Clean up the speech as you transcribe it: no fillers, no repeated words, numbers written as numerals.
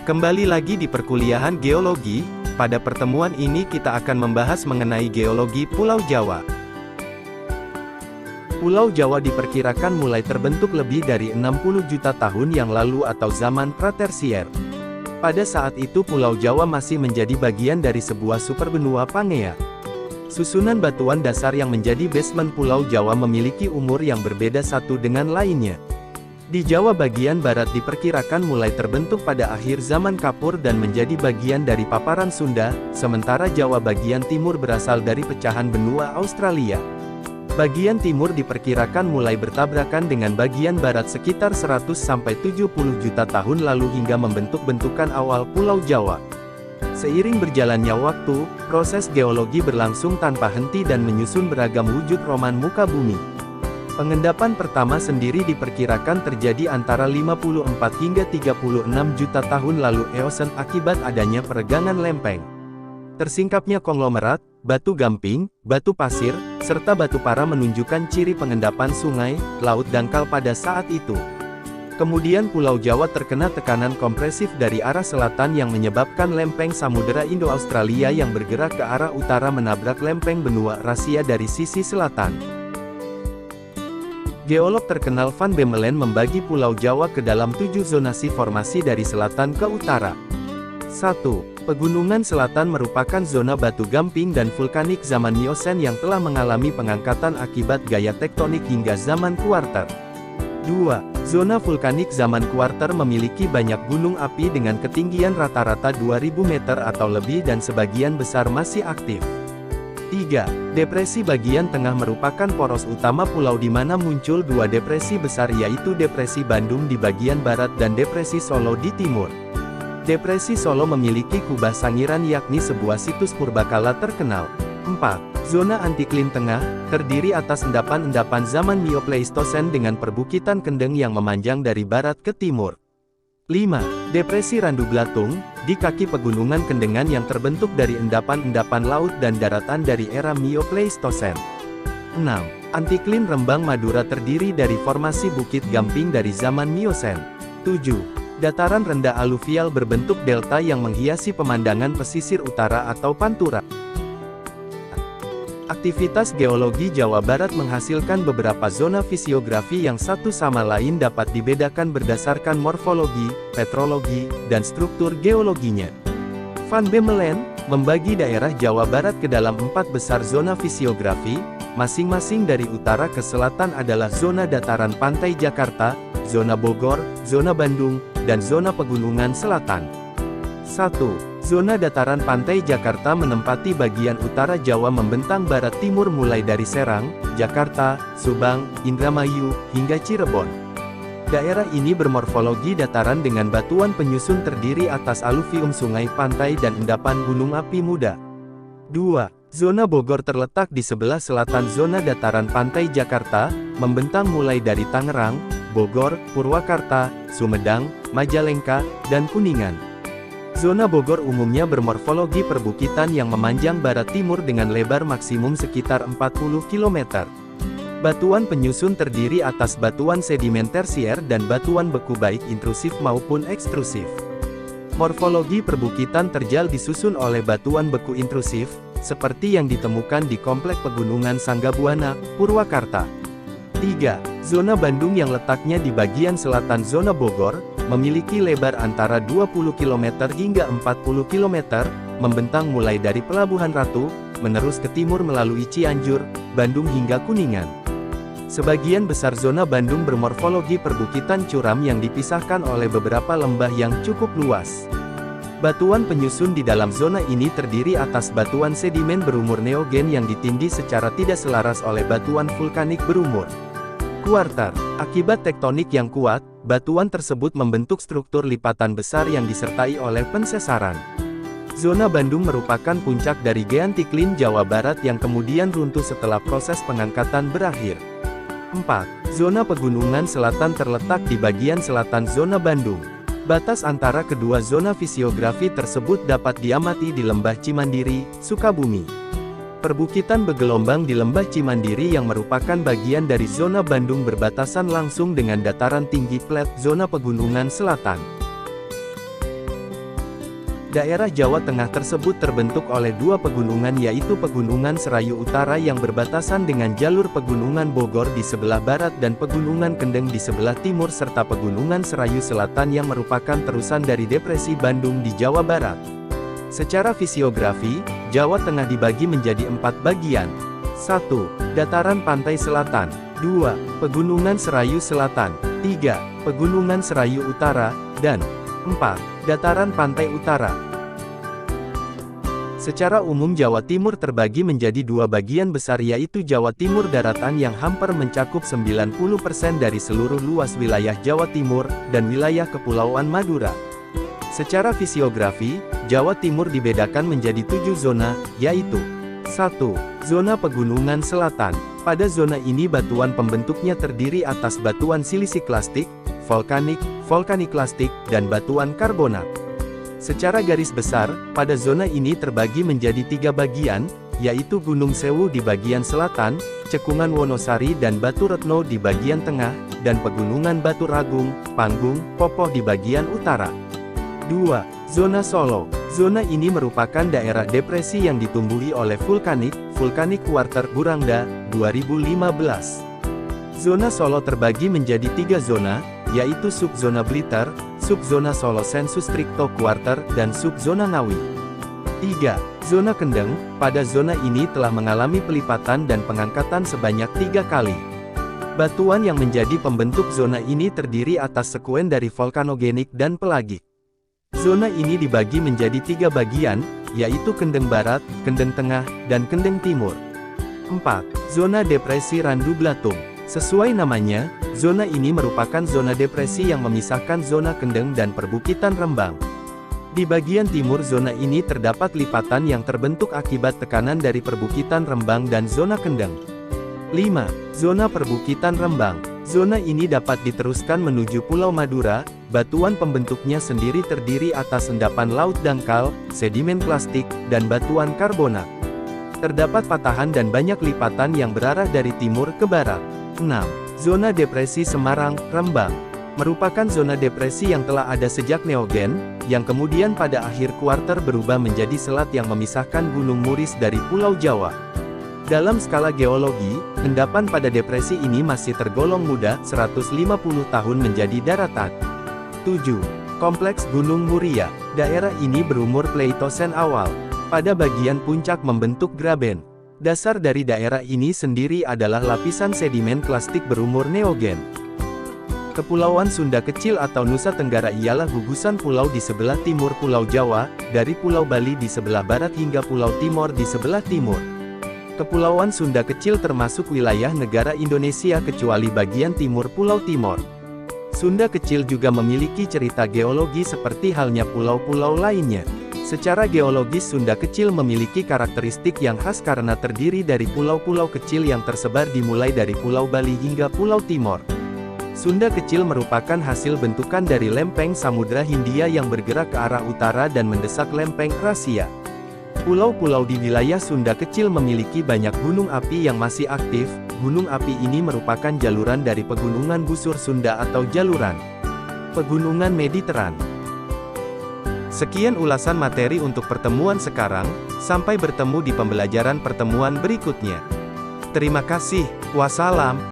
Kembali lagi di perkuliahan geologi. Pada pertemuan ini kita akan membahas mengenai geologi Pulau Jawa. Pulau Jawa diperkirakan mulai terbentuk lebih dari 60 juta tahun yang lalu atau zaman pratersier. Pada saat itu Pulau Jawa masih menjadi bagian dari sebuah superbenua Pangea. Susunan batuan dasar yang menjadi basement Pulau Jawa memiliki umur yang berbeda satu dengan lainnya. Di Jawa bagian barat diperkirakan mulai terbentuk pada akhir zaman Kapur dan menjadi bagian dari paparan Sunda, sementara Jawa bagian timur berasal dari pecahan benua Australia. Bagian timur diperkirakan mulai bertabrakan dengan bagian barat sekitar 100-70 juta tahun lalu hingga membentuk bentukan awal Pulau Jawa. Seiring berjalannya waktu, proses geologi berlangsung tanpa henti dan menyusun beragam wujud roman muka bumi. Pengendapan pertama sendiri diperkirakan terjadi antara 54 hingga 36 juta tahun lalu Eosen akibat adanya peregangan lempeng. Tersingkapnya konglomerat, batu gamping, batu pasir, serta batu bara menunjukkan ciri pengendapan sungai, laut dangkal pada saat itu. Kemudian Pulau Jawa terkena tekanan kompresif dari arah selatan yang menyebabkan lempeng Samudera Indo-Australia yang bergerak ke arah utara menabrak lempeng benua Eurasia dari sisi selatan. Geolog terkenal Van Bemmelen membagi Pulau Jawa ke dalam 7 zonasi formasi dari selatan ke utara. 1. Pegunungan selatan merupakan zona batu gamping dan vulkanik zaman Miosen yang telah mengalami pengangkatan akibat gaya tektonik hingga zaman kuarter. 2. Zona vulkanik zaman kuarter memiliki banyak gunung api dengan ketinggian rata-rata 2000 meter atau lebih dan sebagian besar masih aktif. 3. Depresi bagian tengah merupakan poros utama pulau di mana muncul dua depresi besar yaitu Depresi Bandung di bagian barat dan Depresi Solo di timur. Depresi Solo memiliki kubah sangiran yakni sebuah situs purbakala terkenal. 4. Zona antiklim tengah, terdiri atas endapan-endapan zaman Neopleistosen dengan perbukitan kendeng yang memanjang dari barat ke timur. 5. Depresi Randu Blatung, di kaki pegunungan kendengan yang terbentuk dari endapan-endapan laut dan daratan dari era Neopleistosen. 6. Antiklim Rembang Madura terdiri dari formasi bukit gamping dari zaman Miosen. 7. Dataran rendah aluvial berbentuk delta yang menghiasi pemandangan pesisir utara atau Pantura. Aktivitas geologi Jawa Barat menghasilkan beberapa zona fisiografi yang satu sama lain dapat dibedakan berdasarkan morfologi, petrologi, dan struktur geologinya. Van Bemmelen membagi daerah Jawa Barat ke dalam 4 besar zona fisiografi, masing-masing dari utara ke selatan adalah zona dataran pantai Jakarta, zona Bogor, zona Bandung, dan zona pegunungan selatan. 1. Zona dataran pantai Jakarta menempati bagian utara Jawa membentang barat timur mulai dari Serang, Jakarta, Subang, Indramayu, hingga Cirebon. Daerah ini bermorfologi dataran dengan batuan penyusun terdiri atas aluvium sungai pantai dan endapan gunung api muda. 2. Zona Bogor terletak di sebelah selatan zona dataran pantai Jakarta, membentang mulai dari Tangerang, Bogor, Purwakarta, Sumedang, Majalengka, dan Kuningan. Zona Bogor umumnya bermorfologi perbukitan yang memanjang barat timur dengan lebar maksimum sekitar 40 km. Batuan penyusun terdiri atas batuan sedimen tersier dan batuan beku baik intrusif maupun ekstrusif. Morfologi perbukitan terjal disusun oleh batuan beku intrusif, seperti yang ditemukan di Komplek Pegunungan Sanggabuana, Purwakarta. 3. Zona Bandung yang letaknya di bagian selatan zona Bogor, memiliki lebar antara 20 km hingga 40 km, membentang mulai dari Pelabuhan Ratu, menerus ke timur melalui Cianjur, Bandung hingga Kuningan. Sebagian besar zona Bandung bermorfologi perbukitan curam yang dipisahkan oleh beberapa lembah yang cukup luas. Batuan penyusun di dalam zona ini terdiri atas batuan sedimen berumur neogen yang ditindih secara tidak selaras oleh batuan vulkanik berumur kuarter. Akibat tektonik yang kuat, batuan tersebut membentuk struktur lipatan besar yang disertai oleh pensesaran. Zona Bandung merupakan puncak dari geantiklim Jawa Barat yang kemudian runtuh setelah proses pengangkatan berakhir. 4. Zona Pegunungan Selatan terletak di bagian selatan zona Bandung. Batas antara kedua zona fisiografi tersebut dapat diamati di Lembah Cimandiri, Sukabumi. Perbukitan bergelombang di Lembah Cimandiri yang merupakan bagian dari zona Bandung berbatasan langsung dengan dataran tinggi plat zona pegunungan selatan. Daerah Jawa Tengah tersebut terbentuk oleh dua pegunungan, yaitu Pegunungan Serayu Utara yang berbatasan dengan jalur Pegunungan Bogor di sebelah barat dan Pegunungan Kendeng di sebelah timur, serta Pegunungan Serayu Selatan yang merupakan terusan dari Depresi Bandung di Jawa Barat. Secara fisiografi, Jawa Tengah dibagi menjadi 4 bagian. 1. Dataran Pantai Selatan. 2. Pegunungan Serayu Selatan. 3. Pegunungan Serayu Utara. Dan 4. Dataran Pantai Utara. Secara umum Jawa Timur terbagi menjadi 2 bagian besar, yaitu Jawa Timur Daratan yang hampir mencakup 90% dari seluruh luas wilayah Jawa Timur, dan wilayah Kepulauan Madura. Secara fisiografi, Jawa Timur dibedakan menjadi 7 zona, yaitu 1. Zona Pegunungan Selatan. Pada zona ini batuan pembentuknya terdiri atas batuan silisiklastik, vulkaniklastik, dan batuan karbonat. Secara garis besar, pada zona ini terbagi menjadi 3 bagian, yaitu Gunung Sewu di bagian selatan, Cekungan Wonosari dan Batu Retno di bagian tengah, dan Pegunungan Batu Ragung, Panggung, Popoh di bagian utara. 2. Zona Solo. Zona ini merupakan daerah depresi yang ditumbuhi oleh vulkanik Quarter Burangda, 2015. Zona Solo terbagi menjadi 3 zona, yaitu subzona Blitar, subzona Solo Sensus Stricto Quarter, dan subzona Ngawi. 3. Zona Kendeng. Pada zona ini telah mengalami pelipatan dan pengangkatan sebanyak 3 kali. Batuan yang menjadi pembentuk zona ini terdiri atas sekuen dari vulkanogenik dan pelagik. Zona ini dibagi menjadi 3 bagian, yaitu Kendeng Barat, Kendeng Tengah, dan Kendeng Timur. 4. Zona Depresi Randu Blatung. Sesuai namanya, zona ini merupakan zona depresi yang memisahkan zona Kendeng dan perbukitan Rembang. Di bagian timur zona ini terdapat lipatan yang terbentuk akibat tekanan dari perbukitan Rembang dan zona Kendeng. 5. Zona Perbukitan Rembang. Zona ini dapat diteruskan menuju Pulau Madura. Batuan pembentuknya sendiri terdiri atas endapan laut dangkal, sedimen plastik, dan batuan karbonat. Terdapat patahan dan banyak lipatan yang berarah dari timur ke barat. 6. Zona Depresi Semarang, Rembang. Merupakan zona depresi yang telah ada sejak Neogen, yang kemudian pada akhir kuarter berubah menjadi selat yang memisahkan Gunung Muris dari Pulau Jawa. Dalam skala geologi, endapan pada depresi ini masih tergolong muda, 150 tahun menjadi daratan. 7. Kompleks Gunung Muria. Daerah ini berumur Pleistocene awal. Pada bagian puncak membentuk graben. Dasar dari daerah ini sendiri adalah lapisan sedimen klastik berumur Neogen. Kepulauan Sunda Kecil atau Nusa Tenggara ialah gugusan pulau di sebelah timur Pulau Jawa, dari Pulau Bali di sebelah barat hingga Pulau Timor di sebelah timur. Kepulauan Sunda Kecil termasuk wilayah negara Indonesia kecuali bagian timur Pulau Timor. Sunda Kecil juga memiliki cerita geologi seperti halnya pulau-pulau lainnya. Secara geologis Sunda Kecil memiliki karakteristik yang khas karena terdiri dari pulau-pulau kecil yang tersebar dimulai dari Pulau Bali hingga Pulau Timor. Sunda Kecil merupakan hasil bentukan dari lempeng Samudra Hindia yang bergerak ke arah utara dan mendesak lempeng Eurasia. Pulau-pulau di wilayah Sunda Kecil memiliki banyak gunung api yang masih aktif. Gunung api ini merupakan jaluran dari pegunungan busur Sunda atau jaluran pegunungan Mediteran. Sekian ulasan materi untuk pertemuan sekarang, sampai bertemu di pembelajaran pertemuan berikutnya. Terima kasih, wassalam.